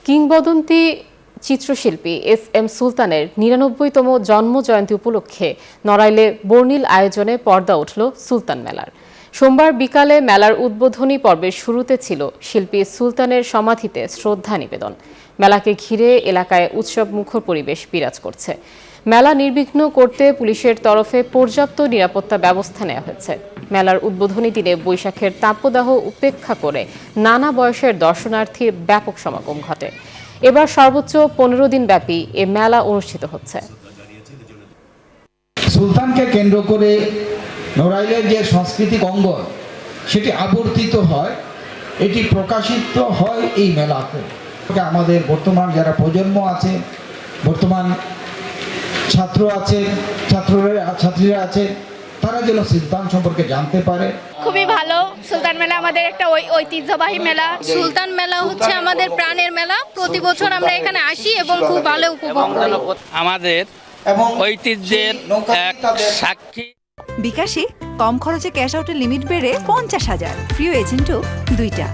কিংবদন্তি চিত্রশিল্পী এস.এম. সুলতানের ৯৯তম জন্মজয়ন্তী উপলক্ষে নড়াইলে বর্ণিল আয়োজনে পর্দা উঠল সুলতান মেলার। সোমবার বিকালে মেলার উদ্বোধনী পর্বের শুরুতে ছিল শিল্পী সুলতানের সমাধিতে শ্রদ্ধা নিবেদন। মেলাকে ঘিরে এলাকায় উৎসবমুখর পরিবেশ বিরাজ করছে। মেলা নির্বিঘ্ন করতে পুলিশের তরফে পর্যাপ্ত নিরাপত্তা ব্যবস্থা নেওয়া হয়েছে। মেলার উদ্বোধনী দিনে বৈশাখের তাপদাহ উপেক্ষা করে নানা বয়সের দর্শনার্থীর ব্যাপক সমাগম ঘটে। এবার সর্বোচ্চ ১৫ দিন ব্যাপী এ মেলা অনুষ্ঠিত হচ্ছে। সুলতানকে কেন্দ্র করে নড়াইলের যে সাংস্কৃতিক অঙ্গন সেটি আবর্তিত হয়, এটি প্রকাশিত হয় এই মেলাতে। আমাদের বর্তমান যারা প্রজন্ম আছে, বর্তমান ছাত্র আছে, ছাত্রীরা আছে, তারা যেন সুলতান সম্পর্কে জানতে পারে। খুবই ভালো। সুলতান মেলা আমাদের একটা ঐতিহ্যবাহী মেলা। সুলতান মেলা হচ্ছে আমাদের প্রাণের মেলা। প্রতি বছর আমরা এখানে আসি এবং খুব ভালো উপভোগ করি। আমাদের ঐতিহ্যের এক সাক্ষী। বিকাশে কম খরচে ক্যাশ আউটের লিমিট বেড়ে ৫০,০০০, প্রিয় এজেন্টও ২টা।